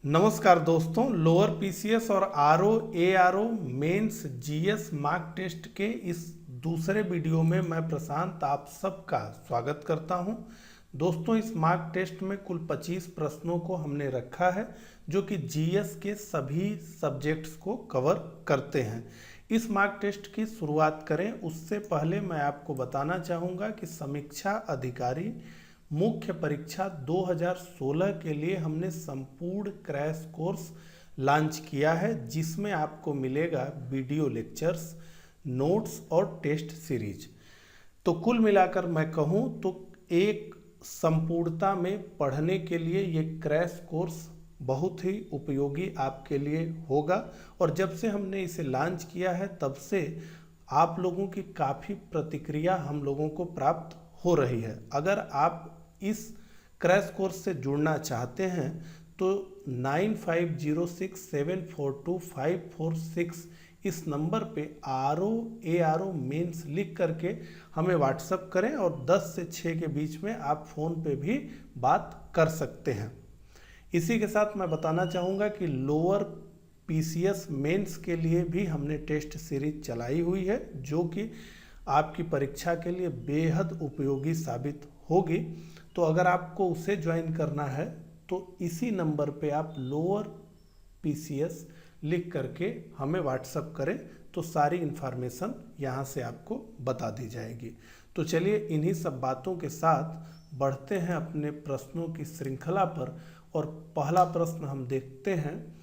नमस्कार दोस्तों, lower PCS और RO ARO mains GS mock test के इस दूसरे वीडियो में मैं प्रशांत आप सबका स्वागत करता हूं। दोस्तों, इस मार्क टेस्ट में कुल 25 प्रश्नों को हमने रखा है जो कि जीएस के सभी सब्जेक्ट्स को कवर करते हैं। इस मार्क टेस्ट की शुरुआत करें उससे पहले मैं आपको बताना चाहूँगा कि समीक्षा अधिकारी मुख्य परीक्षा 2016 के लिए हमने संपूर्ण क्रैश कोर्स लॉन्च किया है, जिसमें आपको मिलेगा वीडियो लेक्चर्स, नोट्स और टेस्ट सीरीज। तो कुल मिलाकर मैं कहूँ तो एक संपूर्णता में पढ़ने के लिए ये क्रैश कोर्स बहुत ही उपयोगी आपके लिए होगा। और जब से हमने इसे लॉन्च किया है तब से आप लोगों की काफ़ी प्रतिक्रिया हम लोगों को प्राप्त हो रही है। अगर आप इस क्रैश कोर्स से जुड़ना चाहते हैं तो 9506742546 इस नंबर पे आरओ एआरओ मेंस लिख करके हमें व्हाट्सअप करें और 10 से 6 के बीच में आप फ़ोन पे भी बात कर सकते हैं। इसी के साथ मैं बताना चाहूँगा कि लोअर पीसीएस मेंस के लिए भी हमने टेस्ट सीरीज चलाई हुई है जो कि आपकी परीक्षा के लिए बेहद उपयोगी साबित होगी। तो अगर आपको उसे ज्वाइन करना है तो इसी नंबर पे आप लोअर पीसीएस लिख करके हमें व्हाट्सअप करें तो सारी इन्फॉर्मेशन यहाँ से आपको बता दी जाएगी। तो चलिए इन्हीं सब बातों के साथ बढ़ते हैं अपने प्रश्नों की श्रृंखला पर। और पहला प्रश्न हम देखते हैं,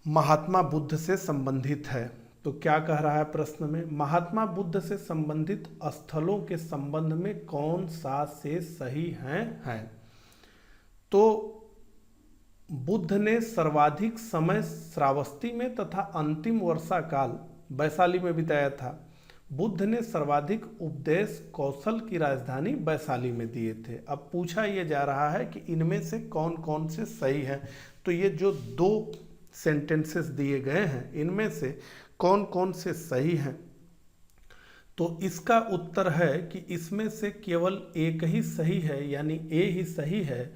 महात्मा बुद्ध से संबंधित है। तो क्या कह रहा है प्रश्न में, महात्मा बुद्ध से संबंधित स्थलों के संबंध में कौन सा से सही है। तो बुद्ध ने सर्वाधिक समय श्रावस्ती में तथा अंतिम वर्षा काल वैशाली में बिताया था। बुद्ध ने सर्वाधिक उपदेश कौशल की राजधानी वैशाली में दिए थे। अब पूछा यह जा रहा है कि इनमें से कौन कौन से सही हैं। तो ये जो दो सेंटेंसेस दिए गए हैं इनमें से कौन कौन से सही हैं। तो इसका उत्तर है कि इसमें से केवल एक ही सही है, यानी ए ही सही है।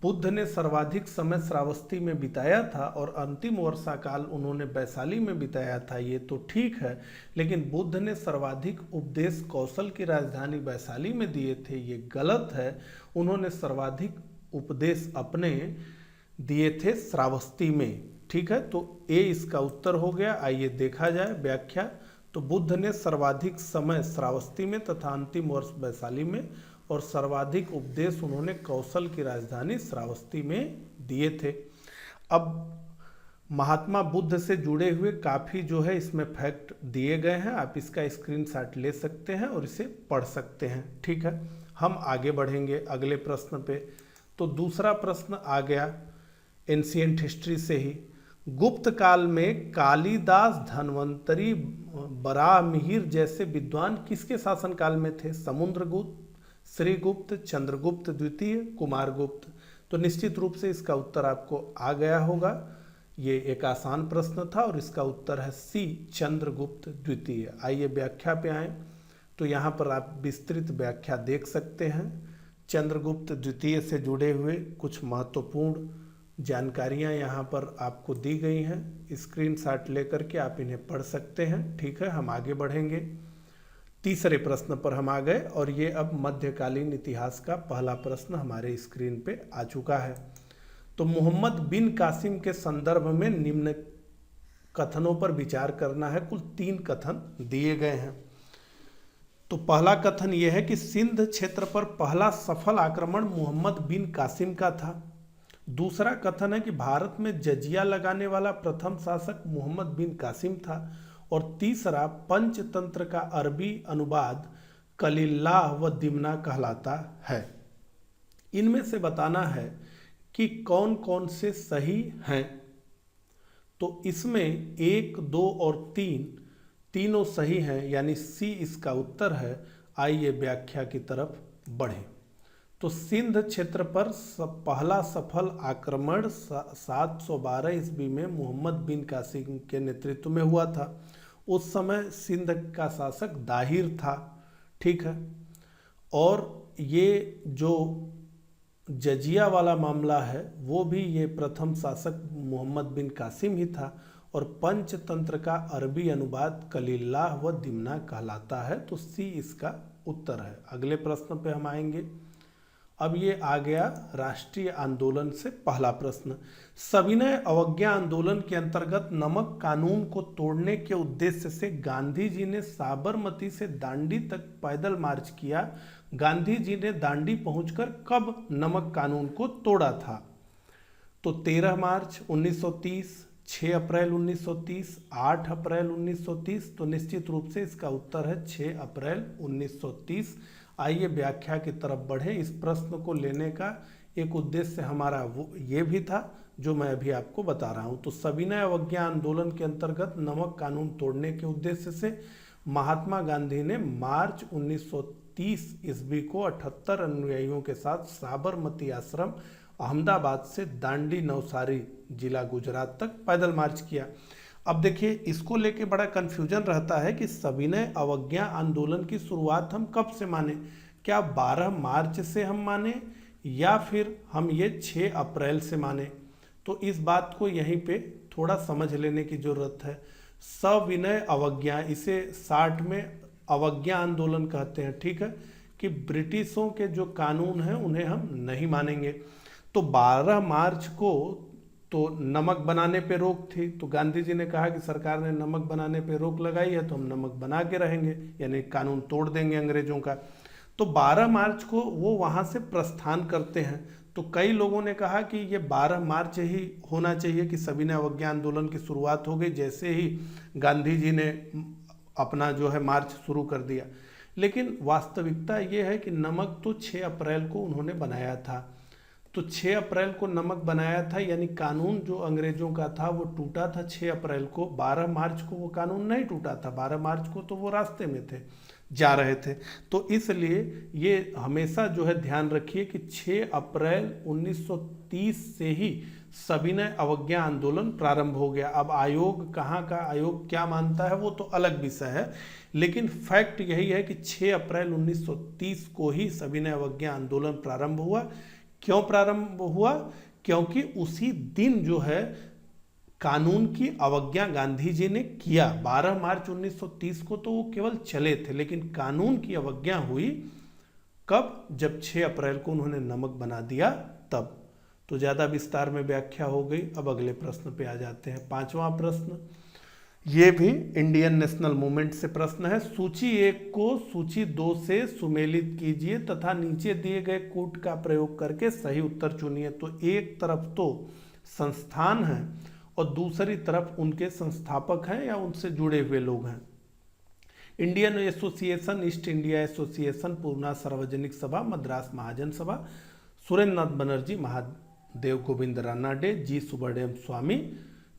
बुद्ध ने सर्वाधिक समय श्रावस्ती में बिताया था और अंतिम वर्षा काल उन्होंने वैशाली में बिताया था, ये तो ठीक है। लेकिन बुद्ध ने सर्वाधिक उपदेश कौशल की राजधानी वैशाली में दिए थे, ये गलत है। उन्होंने सर्वाधिक उपदेश अपने दिए थे श्रावस्ती में। ठीक है, तो ए इसका उत्तर हो गया। आइए देखा जाए व्याख्या। तो बुद्ध ने सर्वाधिक समय श्रावस्ती में तथा अंतिम वर्ष वैशाली में और सर्वाधिक उपदेश उन्होंने कौशल की राजधानी श्रावस्ती में दिए थे। अब महात्मा बुद्ध से जुड़े हुए काफ़ी जो है इसमें फैक्ट दिए गए हैं, आप इसका स्क्रीनशॉट ले सकते हैं और इसे पढ़ सकते हैं। ठीक है, हम आगे बढ़ेंगे अगले प्रश्न पे। तो दूसरा प्रश्न आ गया एंशिएंट हिस्ट्री से ही। गुप्त काल में कालिदास, धन्वंतरी, बराहमिहिर जैसे विद्वान किसके शासनकाल में थे। समुद्रगुप्त, श्रीगुप्त, चंद्रगुप्त द्वितीय, कुमारगुप्त। तो निश्चित रूप से इसका उत्तर आपको आ गया होगा। ये एक आसान प्रश्न था और इसका उत्तर है सी, चंद्रगुप्त द्वितीय। आइए व्याख्या पे आए। तो यहाँ पर आप विस्तृत व्याख्या देख सकते हैं। चंद्रगुप्त द्वितीय से जुड़े हुए कुछ महत्वपूर्ण जानकारियाँ यहाँ पर आपको दी गई हैं। स्क्रीनशॉट लेकर के आप इन्हें पढ़ सकते हैं। ठीक है, हम आगे बढ़ेंगे। तीसरे प्रश्न पर हम आ गए और ये अब मध्यकालीन इतिहास का पहला प्रश्न हमारे स्क्रीन पे आ चुका है। तो मोहम्मद बिन कासिम के संदर्भ में निम्न कथनों पर विचार करना है। कुल 3 कथन दिए गए हैं। तो पहला कथन यह है कि सिंध क्षेत्र पर पहला सफल आक्रमण मोहम्मद बिन कासिम का था। दूसरा कथन है कि भारत में जजिया लगाने वाला प्रथम शासक मोहम्मद बिन कासिम था। और तीसरा, पंचतंत्र का अरबी अनुवाद कलिल्लाह व दिमना कहलाता है। इनमें से बताना है कि कौन कौन से सही हैं। तो इसमें 1, 2 और 3 तीनों सही हैं, यानी सी इसका उत्तर है। आइए व्याख्या की तरफ बढ़ें। तो सिंध क्षेत्र पर पहला सफल आक्रमण 712 ईस्वी में मोहम्मद बिन कासिम के नेतृत्व में हुआ था। उस समय सिंध का शासक दाहिर था। ठीक है, और ये जो जजिया वाला मामला है वो भी ये प्रथम शासक मोहम्मद बिन कासिम ही था, और पंचतंत्र का अरबी अनुवाद कलील्लाह व दिमना कहलाता है। तो सी इसका उत्तर है। अगले प्रश्न पे हम आएंगे। अब ये आ गया राष्ट्रीय आंदोलन से पहला प्रश्न। सविनय अवज्ञा आंदोलन के अंतर्गत नमक कानून को तोड़ने के उद्देश्य से गांधी जी ने साबरमती से दांडी तक पैदल मार्च किया। गांधी जी ने दांडी पहुंचकर कब नमक कानून को तोड़ा था? तो 13 मार्च 1930, 6 अप्रैल 1930, 8 अप्रैल 1930। तो निश्चित रूप से इसका उत्तर है 6 अप्रैल 1930। आइए व्याख्या की तरफ बढ़ें। इस प्रश्न को लेने का एक उद्देश्य हमारा वो ये भी था जो मैं अभी आपको बता रहा हूं। तो सविनय अवज्ञा आंदोलन के अंतर्गत नमक कानून तोड़ने के उद्देश्य से महात्मा गांधी ने मार्च 1930 ईस्वी को 78 अनुयायियों के साथ साबरमती आश्रम अहमदाबाद से दांडी नवसारी जिला गुजरात तक पैदल मार्च किया। अब देखिए, इसको लेके बड़ा कन्फ्यूजन रहता है कि सविनय अवज्ञा आंदोलन की शुरुआत हम कब से माने? क्या 12 मार्च से हम माने या फिर हम ये 6 अप्रैल से माने? तो इस बात को यहीं पे थोड़ा समझ लेने की जरूरत है। सविनय अवज्ञा, इसे 60 में अवज्ञा आंदोलन कहते हैं, ठीक है, कि ब्रिटिशों के जो कानून हैं उन्हें हम नहीं मानेंगे। तो 12 मार्च को तो नमक बनाने पे रोक थी, तो गांधी जी ने कहा कि सरकार ने नमक बनाने पे रोक लगाई है तो हम नमक बना के रहेंगे, यानी कानून तोड़ देंगे अंग्रेजों का। तो 12 मार्च को वो वहाँ से प्रस्थान करते हैं। तो कई लोगों ने कहा कि ये 12 मार्च ही होना चाहिए कि सविनय अवज्ञा आंदोलन की शुरुआत हो गई जैसे ही गांधी जी ने अपना जो है मार्च शुरू कर दिया। लेकिन वास्तविकता ये है कि नमक तो 6 अप्रैल को उन्होंने बनाया था। तो 6 अप्रैल को नमक बनाया था, यानी कानून जो अंग्रेजों का था वो टूटा था 6 अप्रैल को। 12 मार्च को वो कानून नहीं टूटा था, 12 मार्च को तो वो रास्ते में थे, जा रहे थे। तो इसलिए ये हमेशा जो है ध्यान रखिए कि 6 अप्रैल 1930 से ही सविनय अवज्ञा आंदोलन प्रारंभ हो गया। अब आयोग कहाँ का आयोग क्या मानता है वो तो अलग विषय है, लेकिन फैक्ट यही है कि 6 अप्रैल 1930 को ही सविनय अवज्ञा आंदोलन प्रारंभ हुआ। क्यों प्रारंभ हुआ? क्योंकि उसी दिन जो है कानून की अवज्ञा गांधी जी ने किया। 12 मार्च 1930 को तो वो केवल चले थे, लेकिन कानून की अवज्ञा हुई कब? जब 6 अप्रैल को उन्होंने नमक बना दिया तब। तो ज्यादा विस्तार में व्याख्या हो गई। अब अगले प्रश्न पे आ जाते हैं। 5वां प्रश्न, ये भी इंडियन नेशनल मूवमेंट से प्रश्न है। सूची 1 को सूची 2 से सुमेलित कीजिए तथा नीचे दिए गए कूट का प्रयोग करके सही उत्तर चुनिए। तो एक तरफ तो संस्थान है और दूसरी तरफ उनके संस्थापक हैं या उनसे जुड़े हुए लोग हैं। Indian association, East India association, Poona Sarvajanik Sabha, Madras महाजन सभा, सुरेंद्र नाथ बनर्जी, महादेव गोविंद रानाडे, जी सुब्रमण्यम स्वामी,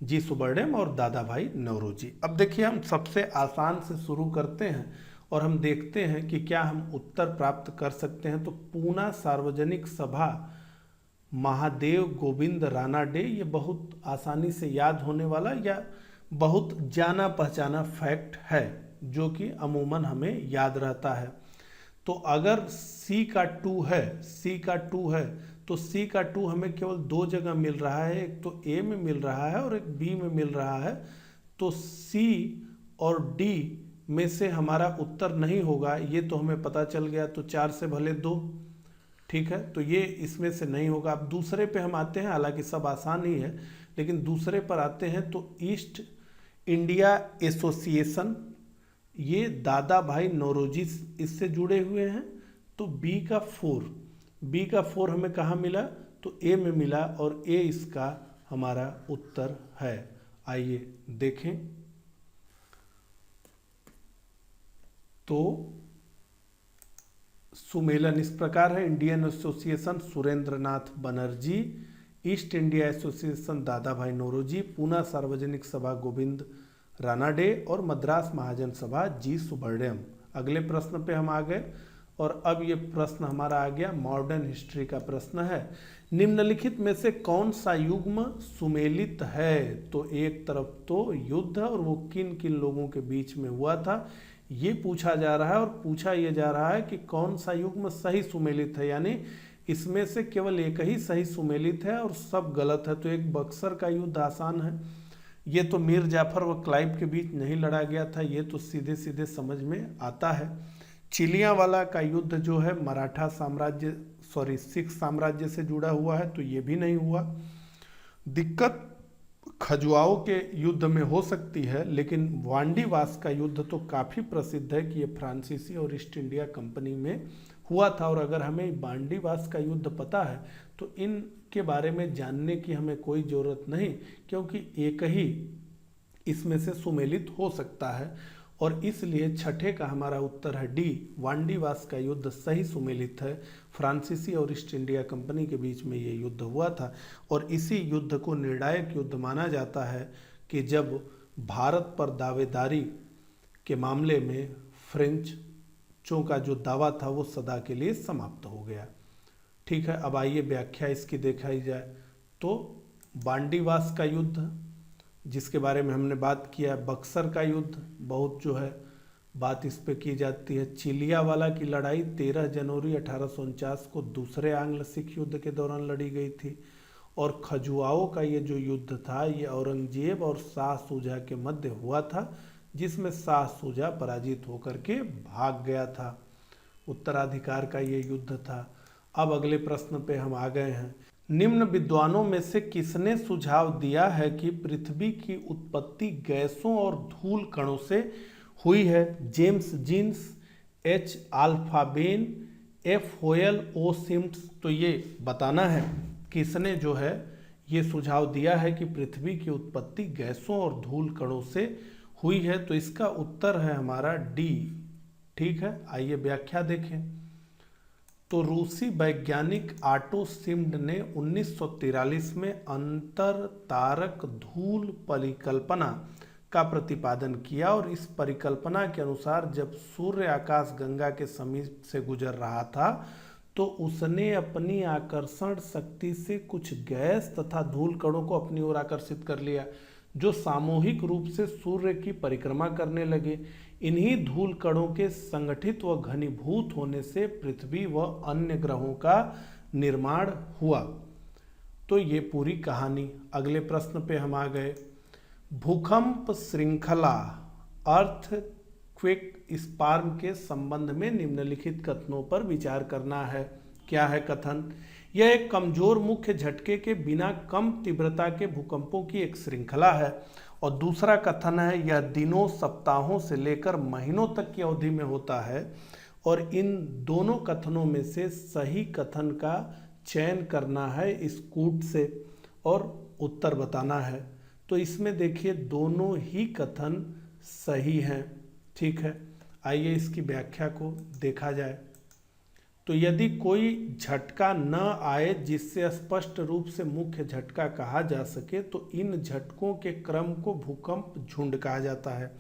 जी सुब्रमण्यम और दादा भाई नौरोजी। अब देखिए, हम सबसे आसान से शुरू करते हैं और हम देखते हैं कि क्या हम उत्तर प्राप्त कर सकते हैं। तो पूना सार्वजनिक सभा, महादेव गोविंद रानाडे, ये बहुत आसानी से याद होने वाला या बहुत जाना पहचाना फैक्ट है जो कि अमूमन हमें याद रहता है। तो अगर सी का 2 है, सी का 2 है, तो सी का 2 हमें केवल 2 जगह मिल रहा है, एक तो ए में मिल रहा है और एक बी में मिल रहा है। तो सी और डी में से हमारा उत्तर नहीं होगा, ये तो हमें पता चल गया। तो 4 से भले 2, ठीक है, तो ये इसमें से नहीं होगा। अब दूसरे पे हम आते हैं, हालांकि सब आसान ही है, लेकिन दूसरे पर आते हैं। तो ईस्ट इंडिया एसोसिएशन, ये दादा भाई नौरोजी इससे जुड़े हुए हैं। तो बी का 4, बी का 4 हमें कहाँ मिला? तो ए में मिला और ए इसका हमारा उत्तर है। आइए देखें। तो सुमेलन इस प्रकार है। इंडियन एसोसिएशन सुरेंद्र नाथ बनर्जी, ईस्ट इंडिया एसोसिएशन दादा भाई नौरोजी, पूना सार्वजनिक सभा गोविंद रानाडे और मद्रास महाजन सभा जी सुब्रमण्यम। अगले प्रश्न पे हम आ गए और अब ये प्रश्न हमारा आ गया मॉडर्न हिस्ट्री का प्रश्न है। निम्नलिखित में से कौन सा युग्म सुमेलित है? तो एक तरफ तो युद्ध और वो किन किन लोगों के बीच में हुआ था ये पूछा जा रहा है, और पूछा ये जा रहा है कि कौन सा युग्म सही सुमेलित है, यानी इसमें से केवल एक ही सही सुमेलित है और सब गलत है। तो एक बक्सर का युद्ध आसान है, ये तो मीर जाफर व क्लाइव के बीच नहीं लड़ा गया था, ये तो सीधे सीधे समझ में आता है। चिलियावाला का युद्ध जो है मराठा साम्राज्य सिख साम्राज्य से जुड़ा हुआ है, तो ये भी नहीं हुआ। दिक्कत खजुआओं के युद्ध में हो सकती है, लेकिन वांडीवास का युद्ध तो काफ़ी प्रसिद्ध है कि ये फ्रांसीसी और ईस्ट इंडिया कंपनी में हुआ था। और अगर हमें वांडीवास का युद्ध पता है तो इनके बारे में जानने की हमें कोई ज़रूरत नहीं, क्योंकि एक ही इसमें से सुमेलित हो सकता है। और इसलिए छठे का हमारा उत्तर है डी, वांडीवास का युद्ध सही सुमेलित है। फ्रांसीसी और ईस्ट इंडिया कंपनी के बीच में ये युद्ध हुआ था और इसी युद्ध को निर्णायक युद्ध माना जाता है कि जब भारत पर दावेदारी के मामले में फ्रेंचों का जो दावा था वो सदा के लिए समाप्त हो गया। ठीक है, अब आइए व्याख्या इसकी दिखाई जाए। तो वांडीवास का युद्ध जिसके बारे में हमने बात किया, बक्सर का युद्ध बहुत जो है बात इस पे की जाती है। चिलियावाला की लड़ाई 13 जनवरी 1849 को दूसरे आंग्ल सिख युद्ध के दौरान लड़ी गई थी। और खजुआओं का ये जो युद्ध था ये औरंगजेब और शाह सूजा के मध्य हुआ था, जिसमें शाह सूजा पराजित होकर के भाग गया था। उत्तराधिकार का ये युद्ध था। अब अगले प्रश्न पे हम आ गए हैं। निम्न विद्वानों में से किसने सुझाव दिया है कि पृथ्वी की उत्पत्ति गैसों और धूल कणों से हुई है? जेम्स जीन्स, एच आल्फाबेन, एफ होयल, ओ सिम्प्स। तो ये बताना है किसने जो है ये सुझाव दिया है कि पृथ्वी की उत्पत्ति गैसों और धूल कणों से हुई है। तो इसका उत्तर है हमारा डी। ठीक है, आइए व्याख्या देखें। तो रूसी वैज्ञानिक ऑटो शिम्ड ने 1943 में अंतर तारक धूल परिकल्पना का प्रतिपादन किया और इस परिकल्पना के अनुसार जब सूर्य आकाश गंगा के समीप से गुजर रहा था तो उसने अपनी आकर्षण शक्ति से कुछ गैस तथा धूल कणों को अपनी ओर आकर्षित कर लिया, जो सामूहिक रूप से सूर्य की परिक्रमा करने लगे। इन्हीं धूल कणों के संगठित व घनीभूत होने से पृथ्वी व अन्य ग्रहों का निर्माण हुआ। तो ये पूरी कहानी। अगले प्रश्न पे हम आ गए। भूकंप श्रृंखला अर्थक्वेक स्पार्म के संबंध में निम्नलिखित कथनों पर विचार करना है। क्या है कथन? यह एक कमजोर मुख्य झटके के बिना कम तीव्रता के भूकंपों की एक श्रृंखला है। और दूसरा कथन है यह दिनों, सप्ताहों से लेकर महीनों तक की अवधि में होता है। और इन दोनों कथनों में से सही कथन का चयन करना है इस कूट से और उत्तर बताना है। तो इसमें देखिए दोनों ही कथन सही हैं। ठीक है, आइए इसकी व्याख्या को देखा जाए। तो यदि कोई झटका न आए जिससे स्पष्ट रूप से मुख्य झटका कहा जा सके तो इन झटकों के क्रम को भूकंप झुंड कहा जाता है।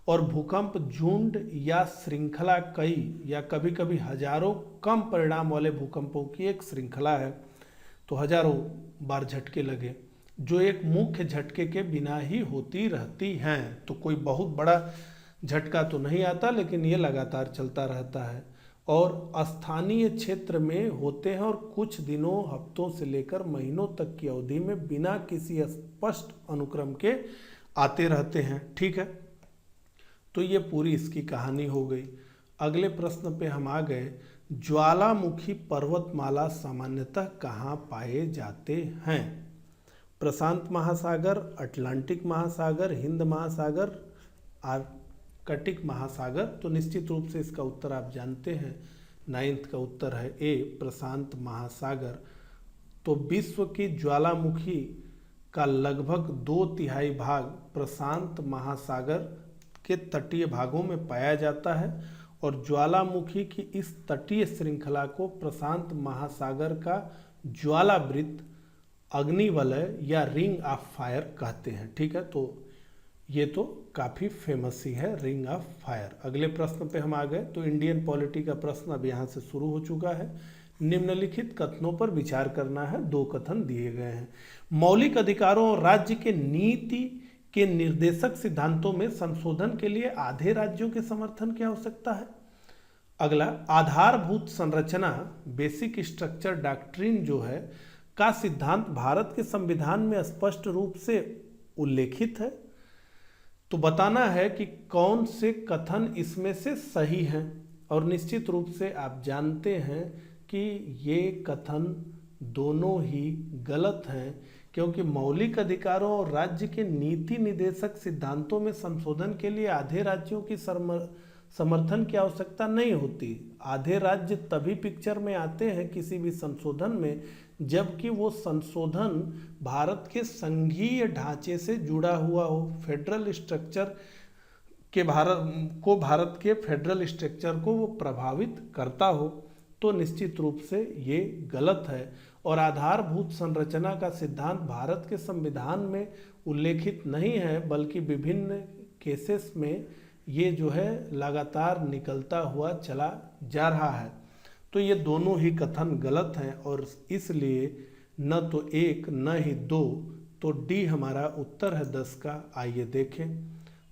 और भूकंप झुंड या श्रृंखला कई या कभी कभी हजारों कम परिणाम वाले भूकंपों की एक श्रृंखला है। तो हजारों बार झटके लगे जो एक मुख्य झटके के बिना ही होती रहती हैं। तो कोई बहुत बड़ा झटका तो नहीं आता, लेकिन ये लगातार चलता रहता है और स्थानीय क्षेत्र में होते हैं और कुछ दिनों, हफ्तों से लेकर महीनों तक की अवधि में बिना किसी स्पष्ट अनुक्रम के आते रहते हैं। ठीक है, तो ये पूरी इसकी कहानी हो गई। अगले प्रश्न पे हम आ गए। ज्वालामुखी पर्वतमाला सामान्यतः कहाँ पाए जाते हैं? प्रशांत महासागर, अटलांटिक महासागर, हिंद महासागर, आर्कटिक महासागर। तो निश्चित रूप से इसका उत्तर आप जानते हैं, 9th का उत्तर है ए, प्रशांत महासागर। तो विश्व की ज्वालामुखी का लगभग 2/3 भाग प्रशांत महासागर के तटीय भागों में पाया जाता है और ज्वालामुखी की इस तटीय श्रृंखला को प्रशांत महासागर का ज्वालावृत्त, अग्निवलय या रिंग ऑफ फायर कहते हैं। ठीक है, तो ये तो काफ़ी फेमस ही है, रिंग ऑफ फायर। अगले प्रश्न पे हम आ गए। तो इंडियन पॉलिटी का प्रश्न अब यहाँ से शुरू हो चुका है। निम्नलिखित कथनों पर विचार करना है। 2 कथन दिए गए हैं। मौलिक अधिकारों और राज्य के नीति के निर्देशक सिद्धांतों में संशोधन के लिए आधे राज्यों के समर्थन की आवश्यकता है। अगला, आधारभूत संरचना बेसिक स्ट्रक्चर डॉक्ट्रिन जो है का सिद्धांत भारत के संविधान में स्पष्ट रूप से उल्लेखित है। तो बताना है कि कौन से कथन इसमें से सही हैं, और निश्चित रूप से आप जानते हैं कि ये कथन दोनों ही गलत हैं, क्योंकि मौलिक अधिकारों और राज्य के नीति निदेशक सिद्धांतों में संशोधन के लिए आधे राज्यों की समर्थन की आवश्यकता नहीं होती। आधे राज्य तभी पिक्चर में आते हैं किसी भी संशोधन में जबकि वो संशोधन भारत के संघीय ढांचे से जुड़ा हुआ हो, फेडरल स्ट्रक्चर के भारत के फेडरल स्ट्रक्चर को वो प्रभावित करता हो। तो निश्चित रूप से ये गलत है, और आधारभूत संरचना का सिद्धांत भारत के संविधान में उल्लेखित नहीं है, बल्कि विभिन्न केसेस में ये जो है लगातार निकलता हुआ चला जा रहा है। तो ये दोनों ही कथन गलत हैं, और इसलिए न तो एक न ही दो, तो डी हमारा उत्तर है 10 का। आइए देखें।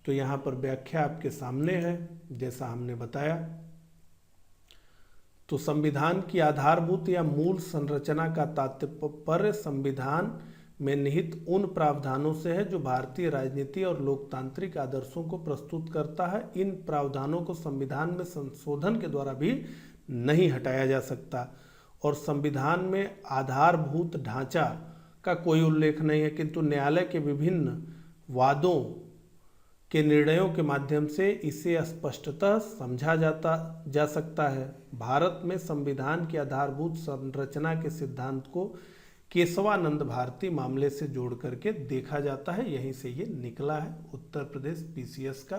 तो यहाँ पर व्याख्या आपके सामने है जैसा हमने बताया। तो संविधान की आधारभूत या मूल संरचना का तात्पर्य संविधान में निहित उन प्रावधानों से है जो भारतीय राजनीति और लोकतांत्रिक आदर्शों को प्रस्तुत करता है। इन प्रावधानों को संविधान में संशोधन के द्वारा भी नहीं हटाया जा सकता, और संविधान में आधारभूत ढांचा का कोई उल्लेख नहीं है, किंतु न्यायालय के विभिन्न वादों के निर्णयों के माध्यम से इसे स्पष्टतः समझा जा सकता है। भारत में संविधान की आधारभूत संरचना के सिद्धांत को केशवानंद भारती मामले से जोड़ करके देखा जाता है, यहीं से ये निकला है। उत्तर प्रदेश पीसीएस का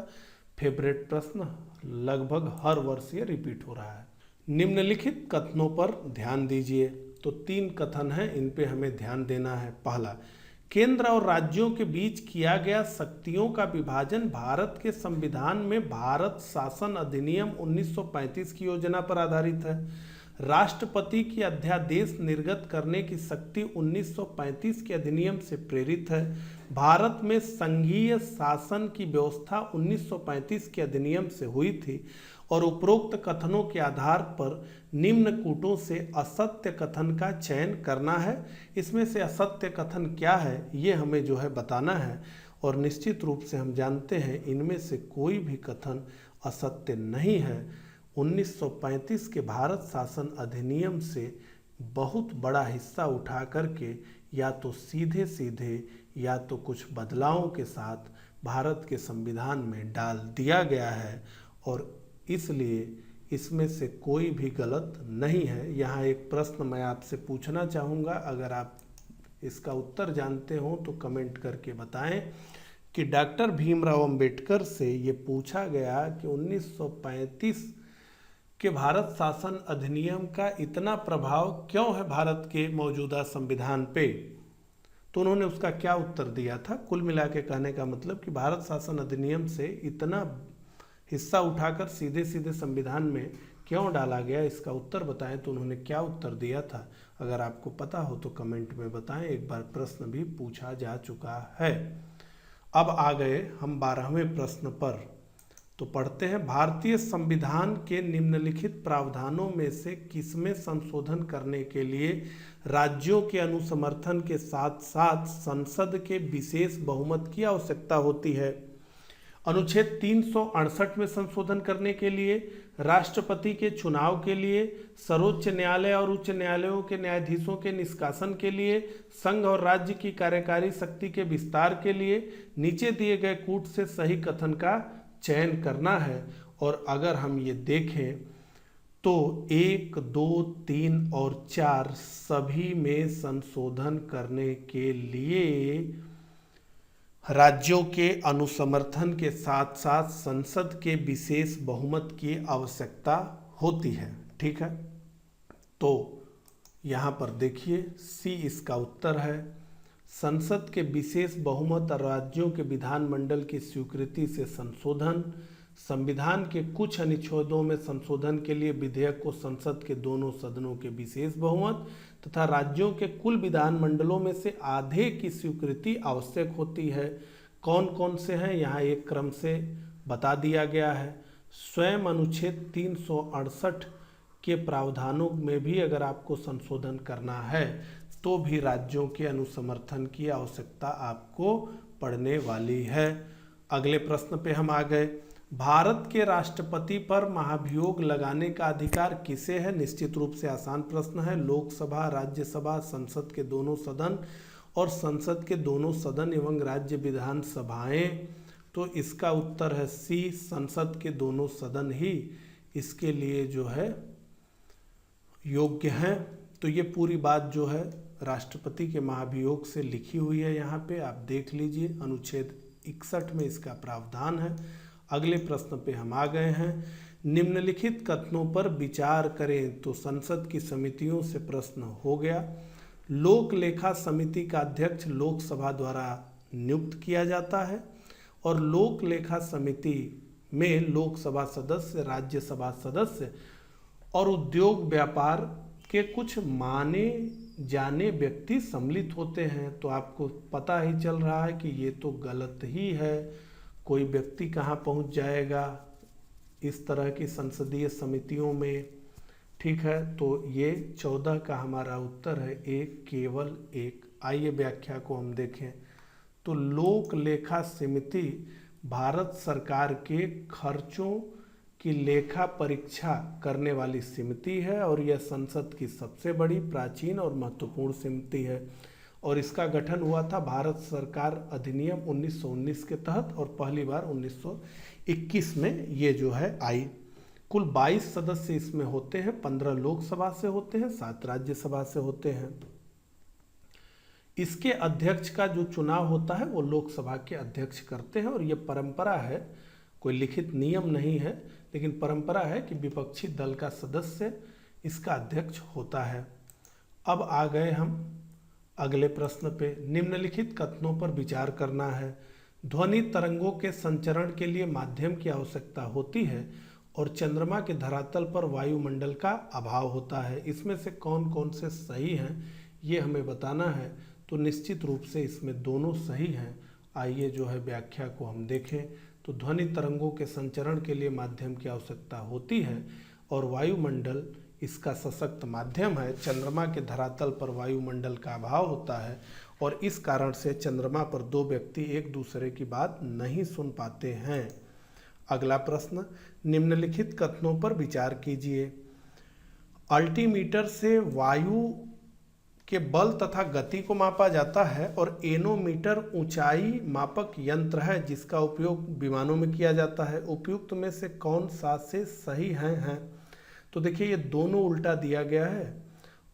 फेवरेट प्रश्न, लगभग हर वर्ष ये रिपीट हो रहा है। निम्नलिखित कथनों पर ध्यान दीजिए। तो 3 कथन हैं, इन पे हमें ध्यान देना है। पहला, केंद्र और राज्यों के बीच किया गया शक्तियों का विभाजन भारत के संविधान में भारत शासन अधिनियम 1935 की योजना पर आधारित है। राष्ट्रपति की अध्यादेश निर्गत करने की शक्ति 1935 के अधिनियम से प्रेरित है। भारत में संघीय शासन की व्यवस्था 1935 के अधिनियम से हुई थी, और उपरोक्त कथनों के आधार पर निम्न कूटों से असत्य कथन का चयन करना है। इसमें से असत्य कथन क्या है ये हमें जो है बताना है, और निश्चित रूप से हम जानते हैं इनमें से कोई भी कथन असत्य नहीं है। 1935 के भारत शासन अधिनियम से बहुत बड़ा हिस्सा उठा करके या तो सीधे सीधे या तो कुछ बदलावों के साथ भारत के संविधान में डाल दिया गया है, और इसलिए इसमें से कोई भी गलत नहीं है। यहाँ एक प्रश्न मैं आपसे पूछना चाहूँगा, अगर आप इसका उत्तर जानते हो तो कमेंट करके बताएं कि डॉक्टर भीमराव अंबेडकर से ये पूछा गया कि 1935 के भारत शासन अधिनियम का इतना प्रभाव क्यों है भारत के मौजूदा संविधान पे, तो उन्होंने उसका क्या उत्तर दिया था। कुल मिला के कहने का मतलब कि भारत शासन अधिनियम से इतना हिस्सा उठाकर सीधे सीधे संविधान में क्यों डाला गया, इसका उत्तर बताएं। तो उन्होंने क्या उत्तर दिया था, अगर आपको पता हो तो कमेंट में बताएं। एक बार प्रश्न भी पूछा जा चुका है। अब आ गए हम 12वें प्रश्न पर। तो पढ़ते हैं, भारतीय संविधान के निम्नलिखित प्रावधानों में से किसमें संशोधन करने के लिए राज्यों के अनुसमर्थन के साथ साथ संसद के विशेष बहुमत की आवश्यकता होती है। अनुच्छेद 368 में संशोधन करने के लिए, राष्ट्रपति के चुनाव के लिए, सर्वोच्च न्यायालय और उच्च न्यायालयों के न्यायाधीशों के निष्कासन के लिए, संघ और राज्य की कार्यकारी शक्ति के विस्तार के लिए नीचे दिए गए कूट से सही कथन का चयन करना है। और अगर हम ये देखें तो 1, 2, 3 और 4 सभी में संशोधन करने के लिए राज्यों के अनुसमर्थन के साथ साथ संसद के विशेष बहुमत की आवश्यकता होती है। ठीक है, तो यहाँ पर देखिए सी इसका उत्तर है। संसद के विशेष बहुमत और राज्यों के विधानमंडल की स्वीकृति से संशोधन, संविधान के कुछ अनुच्छेदों में संशोधन के लिए विधेयक को संसद के दोनों सदनों के विशेष बहुमत तथा राज्यों के कुल विधानमंडलों में से आधे की स्वीकृति आवश्यक होती है। कौन कौन से हैं यहाँ एक क्रम से बता दिया गया है। स्वयं अनुच्छेद 368 के प्रावधानों में भी अगर आपको संशोधन करना है तो भी राज्यों के अनुसमर्थन की आवश्यकता आपको पड़ने वाली है। अगले प्रश्न पे हम आ गए। भारत के राष्ट्रपति पर महाभियोग लगाने का अधिकार किसे है? निश्चित रूप से आसान प्रश्न है। लोकसभा, राज्यसभा, संसद के दोनों सदन और संसद के दोनों सदन एवं राज्य विधानसभाएं। तो इसका उत्तर है सी, संसद के दोनों सदन ही इसके लिए जो है योग्य हैं। तो ये पूरी बात जो है राष्ट्रपति के महाभियोग से लिखी हुई है, यहाँ पे आप देख लीजिए, अनुच्छेद 61 में इसका प्रावधान है। अगले प्रश्न पे हम आ गए हैं। निम्नलिखित कथनों पर विचार करें। तो संसद की समितियों से प्रश्न हो गया। लोक लेखा समिति का अध्यक्ष लोकसभा द्वारा नियुक्त किया जाता है और लोक लेखा समिति में लोकसभा सदस्य, राज्यसभा सदस्य और उद्योग व्यापार के कुछ माने जाने व्यक्ति सम्मिलित होते हैं। तो आपको पता ही चल रहा है कि ये तो गलत ही है। कोई व्यक्ति कहाँ पहुँच जाएगा इस तरह की संसदीय समितियों में, ठीक है। तो ये 14 का हमारा उत्तर है, एक, केवल एक। आइए व्याख्या को हम देखें। तो लोक लेखा समिति भारत सरकार के खर्चों की लेखा परीक्षा करने वाली समिति है और यह संसद की सबसे बड़ी, प्राचीन और महत्वपूर्ण समिति है और इसका गठन हुआ था भारत सरकार अधिनियम 1919 के तहत और पहली बार 1921 में ये जो है आई। कुल 22 सदस्य इसमें होते हैं, 15 लोकसभा से होते हैं, 7 राज्यसभा से होते हैं। इसके अध्यक्ष का जो चुनाव होता है वो लोकसभा के अध्यक्ष करते हैं और ये परंपरा है, कोई लिखित नियम नहीं है, लेकिन परंपरा है कि विपक्षी दल का सदस्य इसका अध्यक्ष होता है। अब आ गए हम अगले प्रश्न पे। निम्नलिखित कथनों पर विचार करना है। ध्वनि तरंगों के संचरण के लिए माध्यम की आवश्यकता होती है और चंद्रमा के धरातल पर वायुमंडल का अभाव होता है। इसमें से कौन कौन से सही हैं ये हमें बताना है। तो निश्चित रूप से इसमें दोनों सही हैं। आइए जो है व्याख्या को हम देखें। तो ध्वनि तरंगों के संचरण के लिए माध्यम की आवश्यकता होती है और वायुमंडल इसका सशक्त माध्यम है। चंद्रमा के धरातल पर वायुमंडल का अभाव होता है और इस कारण से चंद्रमा पर दो व्यक्ति एक दूसरे की बात नहीं सुन पाते हैं। अगला प्रश्न, निम्नलिखित कथनों पर विचार कीजिए। अल्टीमीटर से वायु के बल तथा गति को मापा जाता है और एनोमीटर ऊंचाई मापक यंत्र है जिसका उपयोग विमानों में किया जाता है। उपयुक्त में से कौन सा से सही हैं? तो देखिए ये दोनों उल्टा दिया गया है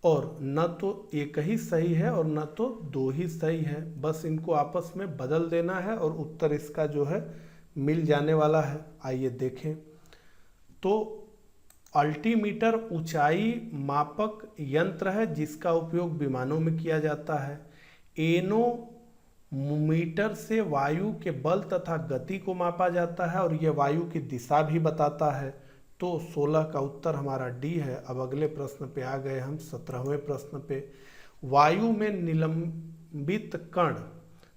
और न तो एक ही सही है और न तो दो ही सही है, बस इनको आपस में बदल देना है और उत्तर इसका जो है मिल जाने वाला है। आइए देखें। तो अल्टीमीटर ऊंचाई मापक यंत्र है जिसका उपयोग विमानों में किया जाता है। एनोमीटर से वायु के बल तथा गति को मापा जाता है और यह वायु की दिशा भी बताता है। तो 16 का उत्तर हमारा डी है। अब अगले प्रश्न पे आ गए हम 17वें प्रश्न पे। वायु में निलंबित कण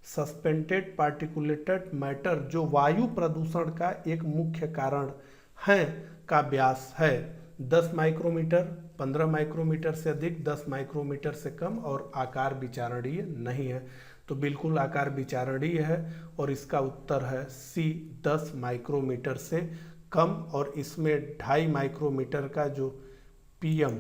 सस्पेंडेड पार्टिकुलेटेड मैटर जो वायु प्रदूषण का एक मुख्य कारण है का व्यास है 10 माइक्रोमीटर, 15 माइक्रोमीटर से अधिक, 10 माइक्रोमीटर से कम और आकार विचारणीय नहीं है। तो बिल्कुल आकार विचारणीय है और इसका उत्तर है सी, 10 माइक्रोमीटर से कम और इसमें 2.5 माइक्रोमीटर का जो PM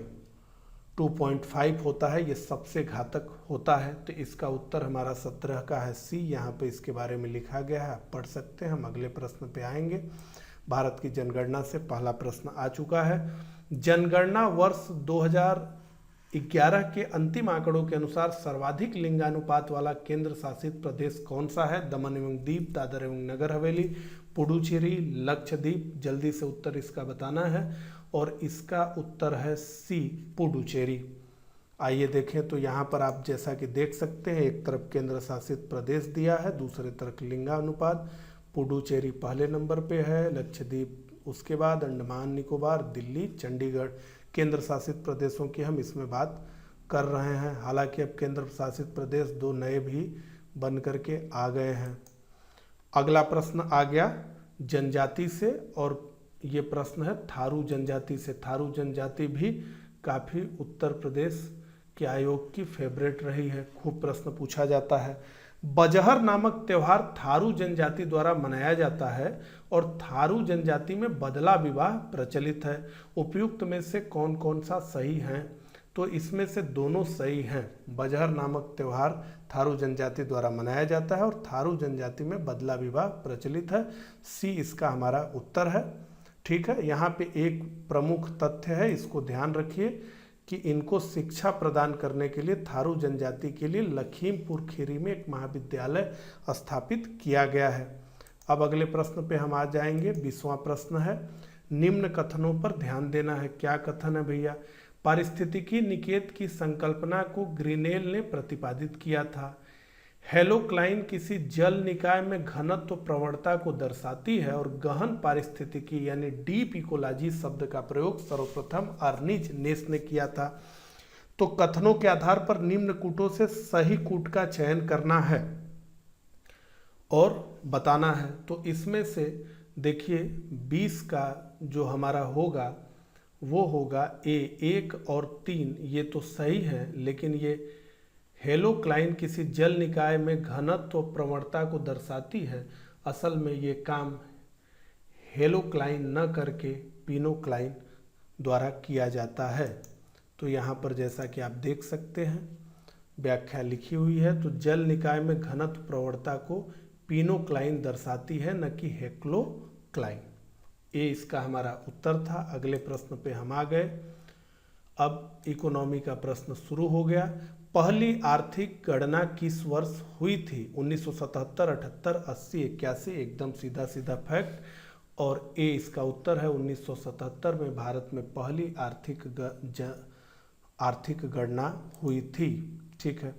2.5 होता है ये सबसे घातक होता है। तो इसका उत्तर हमारा 17 का है सी। यहाँ पे इसके बारे में लिखा गया है, आप पढ़ सकते हैं। हम अगले प्रश्न पे आएंगे। भारत की जनगणना से पहला प्रश्न आ चुका है। जनगणना वर्ष 2011 के अंतिम आंकड़ों के अनुसार सर्वाधिक लिंगानुपात वाला केंद्र शासित प्रदेश कौन सा है? दमन एवं दीप, दादर एवं नगर हवेली, पुडुचेरी, लक्षद्वीप। जल्दी से उत्तर इसका बताना है और इसका उत्तर है सी, पुडुचेरी। आइए देखें। तो यहाँ पर आप जैसा कि देख सकते हैं एक तरफ केंद्र शासित प्रदेश दिया है, दूसरे तरफ लिंगानुपात। पुडुचेरी पहले नंबर पे है, लक्षद्वीप उसके बाद, अंडमान निकोबार, दिल्ली, चंडीगढ़। केंद्र शासित प्रदेशों की हम इसमें बात कर रहे हैं। हालांकि अब केंद्र शासित प्रदेश 2 नए भी बन करके आ गए हैं। अगला प्रश्न आ गया जनजाति से और ये प्रश्न है थारू जनजाति से। थारू जनजाति भी काफ़ी उत्तर प्रदेश के आयोग की फेवरेट रही है, खूब प्रश्न पूछा जाता है। बजहर नामक त्यौहार थारू जनजाति द्वारा मनाया जाता है और थारू जनजाति में बदला विवाह प्रचलित है। उपयुक्त में से कौन कौन सा सही है? तो इसमें से दोनों सही हैं। बजहर नामक त्यौहार थारू जनजाति द्वारा मनाया जाता है और थारू जनजाति में बदला विवाह प्रचलित है। सी इसका हमारा उत्तर है। ठीक है, यहाँ पे एक प्रमुख तथ्य है, इसको ध्यान रखिए कि इनको शिक्षा प्रदान करने के लिए थारू जनजाति के लिए लखीमपुर खीरी में एक महाविद्यालय स्थापित किया गया है। अब अगले प्रश्न पे हम आ जाएंगे। 20वां प्रश्न है, निम्न कथनों पर ध्यान देना है। क्या कथन है भैया? पारिस्थितिकी निकेत की संकल्पना को ग्रीनेल ने प्रतिपादित किया था। हेलोक्लाइन किसी जल निकाय में घनत्व प्रवणता को दर्शाती है और गहन पारिस्थितिकी यानी डीप इकोलॉजी शब्द का प्रयोग सर्वप्रथम अर्निज नेस ने किया था। तो कथनों के आधार पर निम्न कूटों से सही कूट का चयन करना है और बताना है। तो इसमें से देखिए 20 का जो हमारा होगा वो होगा ए 1 और 3, ये तो सही है, लेकिन ये हेलोक्लाइन किसी जल निकाय में घनत्व प्रवणता को दर्शाती है, असल में ये काम हेलोक्लाइन न करके पिनोक्लाइन द्वारा किया जाता है। तो यहाँ पर जैसा कि आप देख सकते हैं व्याख्या लिखी हुई है, तो जल निकाय में घनत्व प्रवणता को पिनोक्लाइन दर्शाती है, न कि हेक्लोक्लाइन। ये इसका हमारा उत्तर था। अगले प्रश्न पे हम आ गए। अब इकोनॉमी का प्रश्न शुरू हो गया। पहली आर्थिक गणना किस वर्ष हुई थी? 1977, 78, 80, 81? एकदम सीधा सीधा फैक्ट, और ए इसका उत्तर है। 1977 में भारत में पहली आर्थिक गणना हुई थी। ठीक है,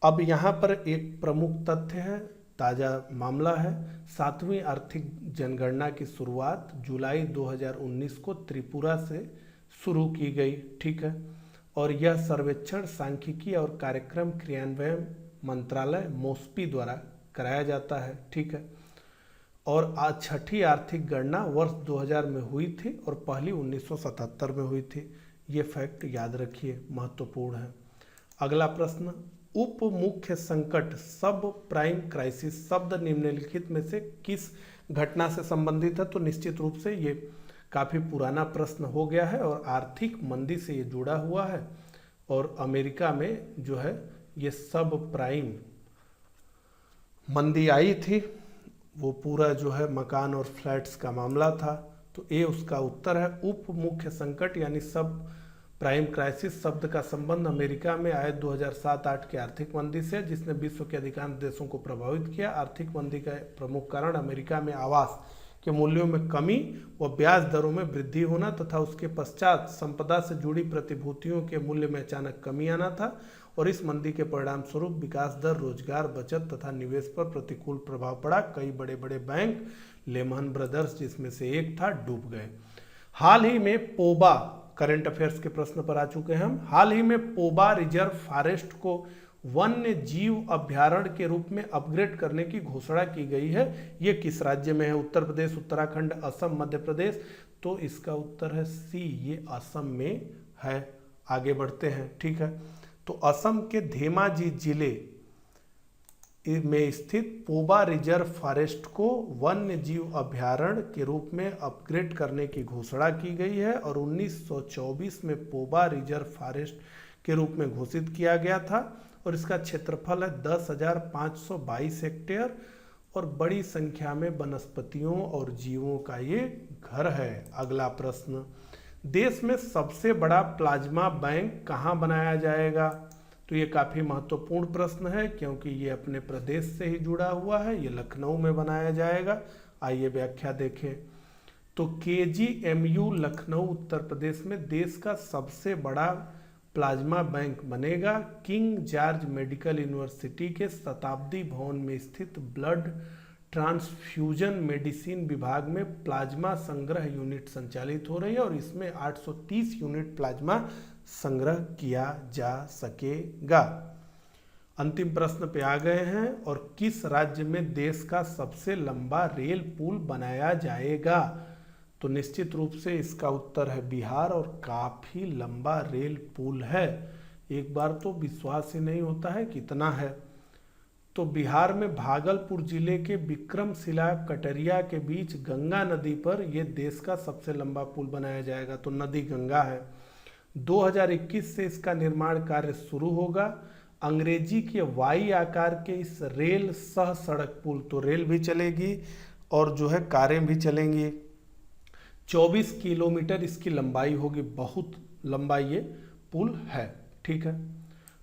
अब यहाँ पर एक प्रमुख तथ्य है, ताज़ा मामला है। 7वीं आर्थिक जनगणना की शुरुआत जुलाई 2019 को त्रिपुरा से शुरू की गई। ठीक है, और यह सर्वेक्षण सांख्यिकी और कार्यक्रम क्रियान्वयन मंत्रालय मोस्पी द्वारा कराया जाता है। ठीक है, और आज छठी आर्थिक गणना वर्ष 2000 में हुई थी और पहली 1977 में हुई थी। ये फैक्ट याद रखिए, महत्वपूर्ण है। अगला प्रश्न, उप मुख्य संकट सब प्राइम क्राइसिस शब्द निम्नलिखित में से किस घटना से संबंधित है? तो निश्चित रूप से ये काफ़ी पुराना प्रश्न हो गया है और आर्थिक मंदी से ये जुड़ा हुआ है। और अमेरिका में जो है ये सब प्राइम मंदी आई थी, वो पूरा जो है मकान और फ्लैट्स का मामला था। तो ये उसका उत्तर है। उप मुख्य संकट यानी सब प्राइम क्राइसिस शब्द का संबंध अमेरिका में आए 2007-8 की आर्थिक मंदी से, जिसने विश्व के अधिकांश देशों को प्रभावित किया। आर्थिक मंदी का प्रमुख कारण अमेरिका में आवास के मूल्यों में कमी व ब्याज दरों में वृद्धि होना तथा उसके पश्चात संपदा से जुड़ी प्रतिभूतियों के मूल्य में अचानक कमी आना था। और इस मंदी के परिणाम स्वरूप विकास दर, रोजगार, बचत तथा निवेश पर प्रतिकूल प्रभाव पड़ा। कई बड़े बड़े बैंक, लेमन ब्रदर्स जिसमें से एक था, डूब गए। हाल ही में पोबा, करंट अफेयर्स के प्रश्न पर आ चुके हैं हम। हाल ही में पोबा रिजर्व फॉरेस्ट को वन्य जीव अभ्यारण्य के रूप में अपग्रेड करने की घोषणा की गई है। ये किस राज्य में है? उत्तर प्रदेश, उत्तराखंड, असम, मध्य प्रदेश? तो इसका उत्तर है सी, ये असम में है। आगे बढ़ते हैं। ठीक है, तो असम के धेमाजी जिले में स्थित पोबा रिजर्व फॉरेस्ट को वन्य जीव अभ्यारण्य के रूप में अपग्रेड करने की घोषणा की गई है और 1924 में पोबा रिजर्व फॉरेस्ट के रूप में घोषित किया गया था और इसका क्षेत्रफल है 10,522 हेक्टेयर और बड़ी संख्या में वनस्पतियों और जीवों का ये घर है। अगला प्रश्न, देश में सबसे बड़ा प्लाज्मा बैंक कहाँ बनाया जाएगा? तो ये काफ़ी महत्वपूर्ण प्रश्न है क्योंकि ये अपने प्रदेश से ही जुड़ा हुआ है। ये लखनऊ में बनाया जाएगा। आइए व्याख्या देखें। तो KGMU लखनऊ उत्तर प्रदेश में देश का सबसे बड़ा प्लाज्मा बैंक बनेगा। किंग जॉर्ज मेडिकल यूनिवर्सिटी के शताब्दी भवन में स्थित ब्लड ट्रांसफ्यूजन मेडिसिन विभाग में प्लाज्मा संग्रह यूनिट संचालित हो रही है और इसमें 830 यूनिट प्लाज्मा संग्रह किया जा सकेगा। अंतिम प्रश्न पे आ गए हैं। और किस राज्य में देश का सबसे लंबा रेल पुल बनाया जाएगा? तो निश्चित रूप से इसका उत्तर है बिहार, और काफ़ी लंबा रेल पुल है, एक बार तो विश्वास ही नहीं होता है कितना है। तो बिहार में भागलपुर जिले के विक्रमशिला कटरिया के बीच गंगा नदी पर यह देश का सबसे लंबा पुल बनाया जाएगा, तो नदी गंगा है। 2021 से इसका निर्माण कार्य शुरू होगा। अंग्रेजी के वाई आकार के इस रेल सह सड़क पुल, तो रेल भी चलेगी और जो है कारें भी चलेंगी। 24 किलोमीटर इसकी लंबाई होगी, बहुत लंबा ये पुल है। ठीक है,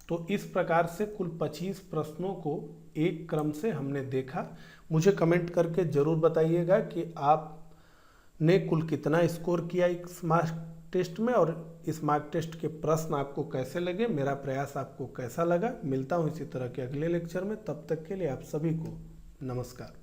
तो इस प्रकार से कुल 25 प्रश्नों को एक क्रम से हमने देखा। मुझे कमेंट करके जरूर बताइएगा कि आपने कुल कितना स्कोर किया इस मार्क टेस्ट में, और इस मार्क टेस्ट के प्रश्न आपको कैसे लगे, मेरा प्रयास आपको कैसा लगा। मिलता हूँ इसी तरह के अगले लेक्चर में, तब तक के लिए आप सभी को नमस्कार।